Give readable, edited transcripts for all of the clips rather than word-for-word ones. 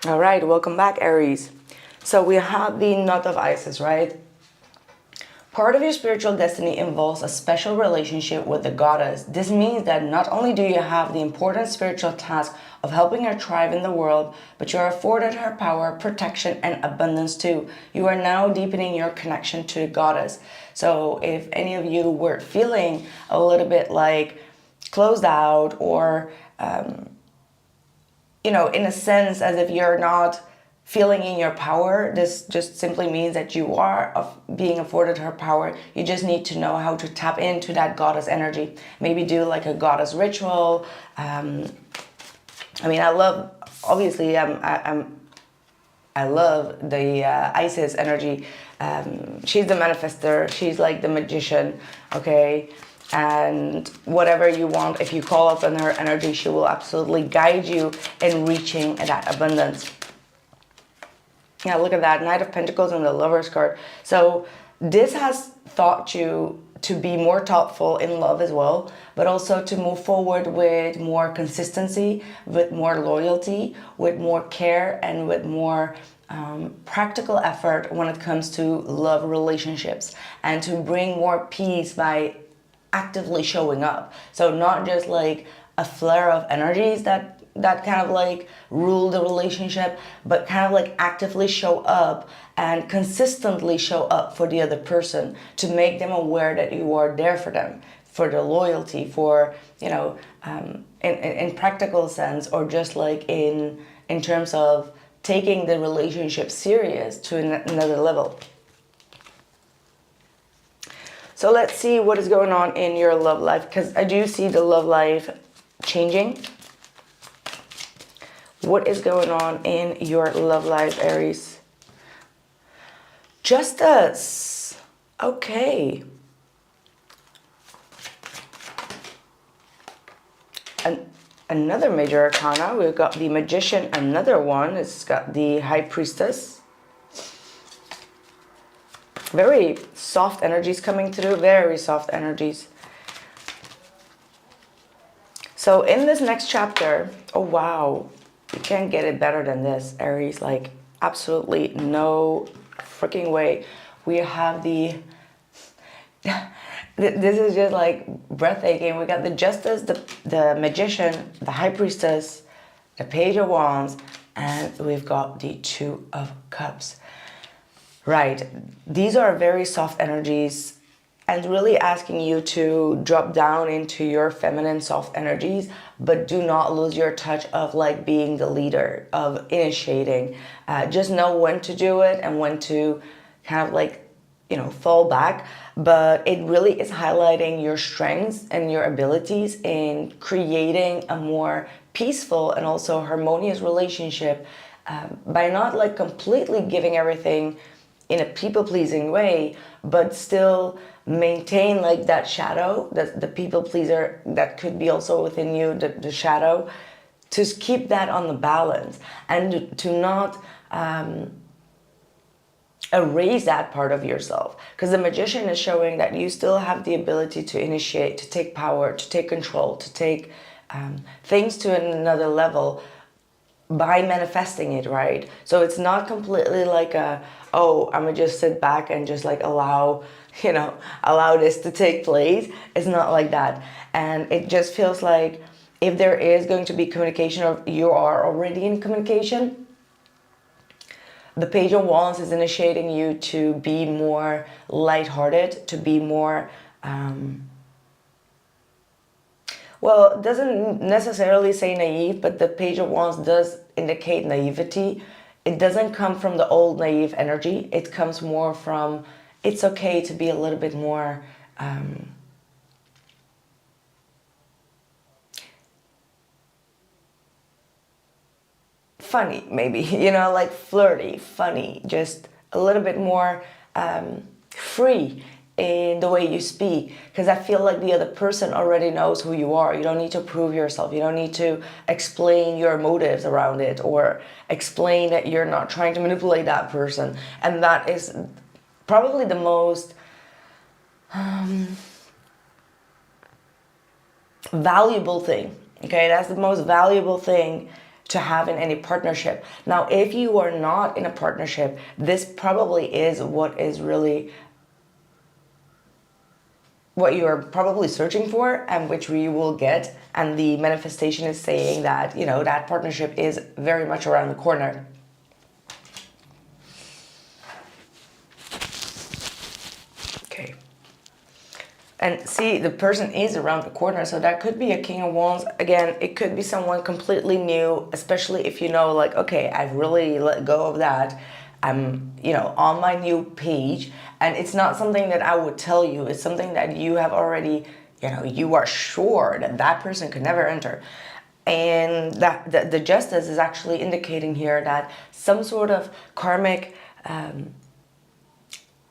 All right, welcome back, Aries. So we have the Knot of Isis, right? Part of your spiritual destiny involves a special relationship with the goddess. This means that not only do you have the important spiritual task of helping her thrive in the world, but you are afforded her power, protection, and abundance too. You are now deepening your connection to the goddess. So if any of you were feeling a little bit like closed out or in a sense, as if you're not feeling in your power, this just simply means that you are being afforded her power. You just need to know how to tap into that goddess energy. Maybe do like a goddess ritual. I love, obviously, I love the Isis energy. She's the manifester. She's like the magician, okay? And whatever you want, if you call upon her energy, she will absolutely guide you in reaching that abundance. Yeah, look at that, Knight of Pentacles and the Lover's card. So this has taught you to be more thoughtful in love as well, but also to move forward with more consistency, with more loyalty, with more care, and with more practical effort when it comes to love relationships, and to bring more peace by actively showing up. So not just like a flare of energies that kind of like rule the relationship, but kind of like actively show up and consistently show up for the other person to make them aware that you are there for them, for the loyalty, for in practical sense, or just like in terms of taking the relationship serious to another level. So let's see what is going on in your love life, because I do see the love life changing. What is going on in your love life, Aries? Justice. Okay. Another major arcana. We've got the Magician, another one. It's got the High Priestess. Very soft energies coming through, very soft energies. So in this next chapter, oh wow, you can't get it better than this, Aries. Like, absolutely no freaking way. We have the, this is just like breathtaking. We got the Justice, the Magician, the High Priestess, the Page of Wands, and we've got the Two of Cups. Right, these are very soft energies and really asking you to drop down into your feminine soft energies, but do not lose your touch of like being the leader, of initiating. Just know when to do it and when to kind of like, fall back. But it really is highlighting your strengths and your abilities in creating a more peaceful and also harmonious relationship by not like completely giving everything in a people-pleasing way, but still maintain like that shadow, the people pleaser that could be also within you, the shadow, to keep that on the balance and to not erase that part of yourself. Because the Magician is showing that you still have the ability to initiate, to take power, to take control, to take things to another level by manifesting it, right? So it's not completely like oh, I'm gonna just sit back and just like allow this to take place. It's not like that. And it just feels like if there is going to be communication, or you are already in communication, the Page of Wands is initiating you to be more lighthearted, to be more well, it doesn't necessarily say naive, but the Page of Wands does indicate naivety. It doesn't come from the old naive energy. It comes more from, it's okay to be a little bit more funny, maybe, like flirty, funny, just a little bit more free in the way you speak, because I feel like the other person already knows who you are. You don't need to prove yourself. You don't need to explain your motives around it, or explain that you're not trying to manipulate that person. And that is probably the most valuable thing. Okay, that's the most valuable thing to have in any partnership. Now, if you are not in a partnership, this probably is what is really what you are probably searching for, and which you will get. And the manifestation is saying that, you know, that partnership is very much around the corner. Okay. And see, the person is around the corner, so that could be a King of Wands. Again, it could be someone completely new, especially if you know, like, okay, I've really let go of that. I'm, you know, on my new page, and it's not something that I would tell you. It's something that you have already, you know, you are sure that that person could never enter. And that the Justice is actually indicating here that some sort of karmic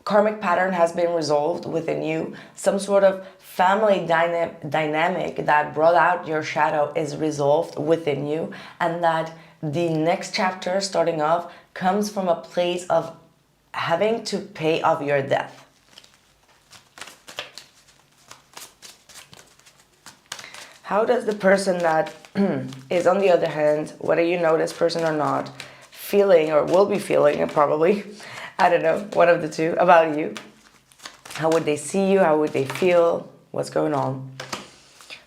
pattern has been resolved within you. Some sort of family dynamic that brought out your shadow is resolved within you, and that the next chapter starting off comes from a place of having to pay off your debt. How does the person that is on the other hand, whether you know this person or not, feeling or will be feeling, probably, I don't know, one of the two, about you? How would they see you? How would they feel? What's going on?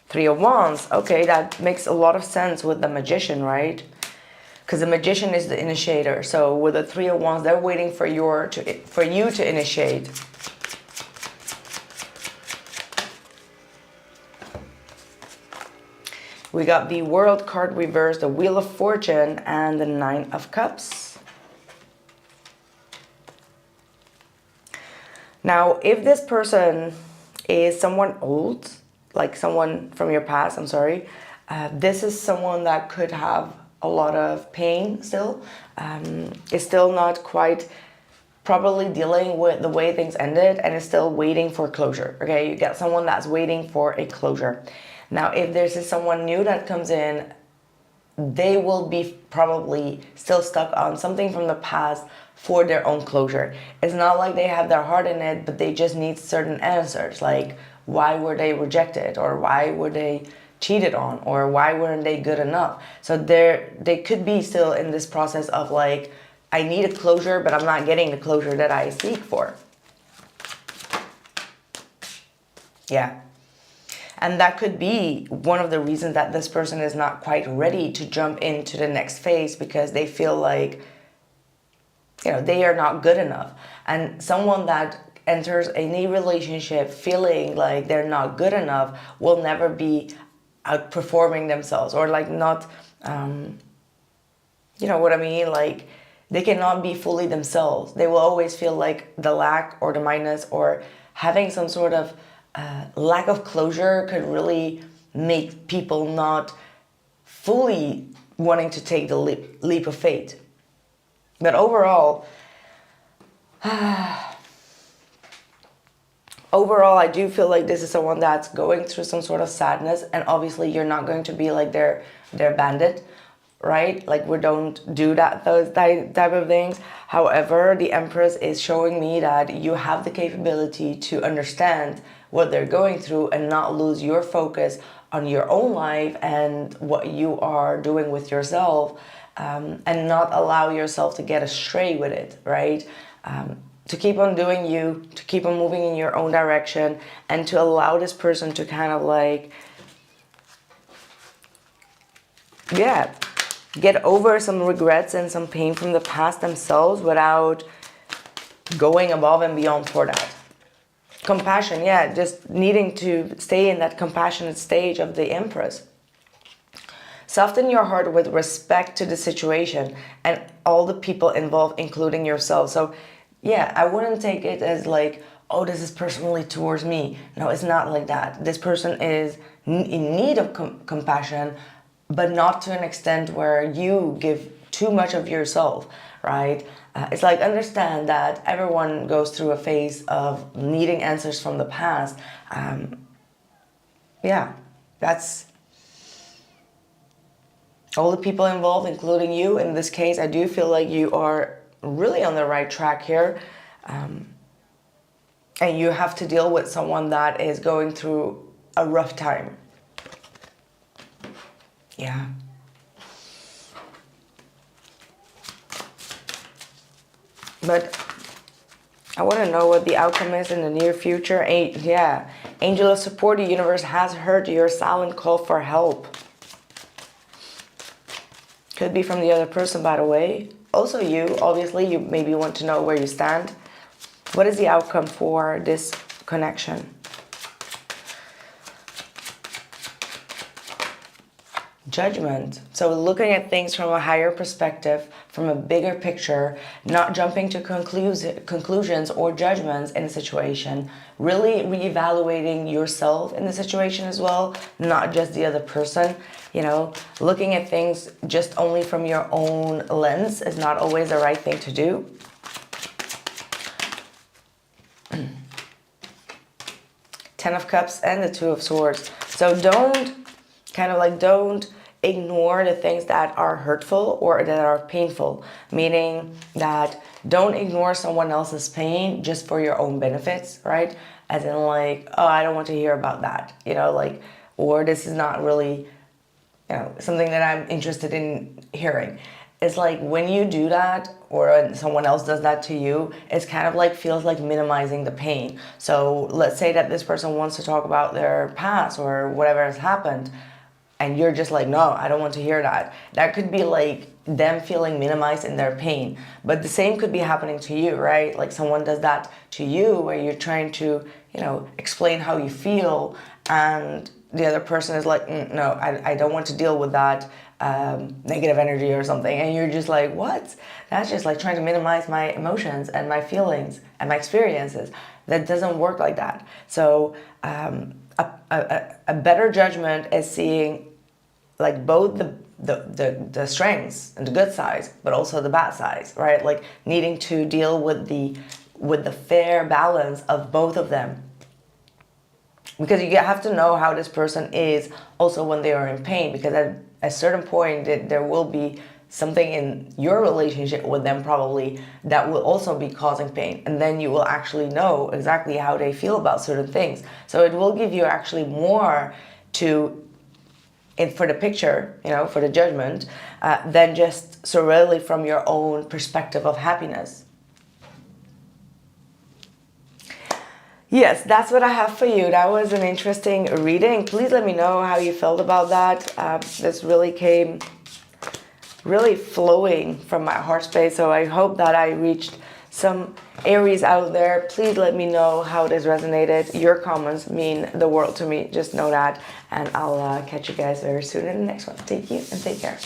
Three of Wands. Okay, that makes a lot of sense with the Magician, right? Because the Magician is the initiator. So with the Three of Wands, they're waiting for you to initiate. We got the World card reversed, the Wheel of Fortune, and the Nine of Cups. Now, if this person is someone old, like someone from your past, I'm sorry, this is someone that could have a lot of pain still, is still not quite properly dealing with the way things ended, and is still waiting for closure. Okay, you get someone that's waiting for a closure. Now, if there's someone new that comes in, they will be probably still stuck on something from the past for their own closure. It's not like they have their heart in it, but they just need certain answers, like why were they rejected, or why were they cheated on, or why weren't they good enough? So they could be still in this process of like, I need a closure, but I'm not getting the closure that I seek for. Yeah. And that could be one of the reasons that this person is not quite ready to jump into the next phase, because they feel like, you know, they are not good enough. And someone that enters any relationship feeling like they're not good enough will never be outperforming themselves, or like not, you know what I mean? Like they cannot be fully themselves. They will always feel like the lack or the minus, or having some sort of lack of closure could really make people not fully wanting to take the leap of faith. But overall, I do feel like this is someone that's going through some sort of sadness, and obviously you're not going to be like their bandit, right? Like we don't do those type of things. However, the Empress is showing me that you have the capability to understand what they're going through and not lose your focus on your own life and what you are doing with yourself, and not allow yourself to get astray with it, right? To keep on doing you, to keep on moving in your own direction, and to allow this person to kind of like, yeah, get over some regrets and some pain from the past themselves without going above and beyond for that. Compassion, yeah, just needing to stay in that compassionate stage of the Empress. Soften your heart with respect to the situation and all the people involved, including yourself. So yeah, I wouldn't take it as like, oh, this is personally towards me. No, it's not like that. This person is in need of compassion, but not to an extent where you give too much of yourself, right? It's like, understand that everyone goes through a phase of needing answers from the past. Yeah, that's all the people involved, including you. In this case, I do feel like you are really on the right track here. And you have to deal with someone that is going through a rough time. Yeah. But I want to know what the outcome is in the near future. Yeah. Angel of support, the universe has heard your silent call for help. Could be from the other person, by the way. Also you, obviously, you maybe want to know where you stand. What is the outcome for this connection? Judgment. So looking at things from a higher perspective, from a bigger picture, not jumping to conclusions or judgments in a situation, really reevaluating yourself in the situation as well, not just the other person. You know, looking at things just only from your own lens is not always the right thing to do. Ten of Cups and the Two of Swords. So don't ignore the things that are hurtful or that are painful, meaning that don't ignore someone else's pain just for your own benefits, right? As in like, oh, I don't want to hear about that, you know, like, or this is not really, you know, something that I'm interested in hearing. It's like when you do that or when someone else does that to you, it's kind of like feels like minimizing the pain. So let's say that this person wants to talk about their past or whatever has happened, and you're just like, no, I don't want to hear that. That could be like them feeling minimized in their pain. But the same could be happening to you, right? Like someone does that to you where you're trying to, you know, explain how you feel, and the other person is like, no, I don't want to deal with that negative energy or something. And you're just like, what? That's just like trying to minimize my emotions and my feelings and my experiences. That doesn't work like that. So a better judgment is seeing like both the strengths and the good sides, but also the bad sides, right? Like needing to deal with the fair balance of both of them. Because you have to know how this person is also when they are in pain, because at a certain point there will be something in your relationship with them probably that will also be causing pain, and then you will actually know exactly how they feel about certain things. So it will give you actually more for the picture, you know, for the judgment, than just solely from your own perspective of happiness. Yes, that's what I have for you. That was an interesting reading. Please let me know how you felt about that. This really came really flowing from my heart space. So I hope that I reached some Aries out there. Please let me know how this resonated. Your comments mean the world to me. Just know that. And I'll catch you guys very soon in the next one. Thank you and take care.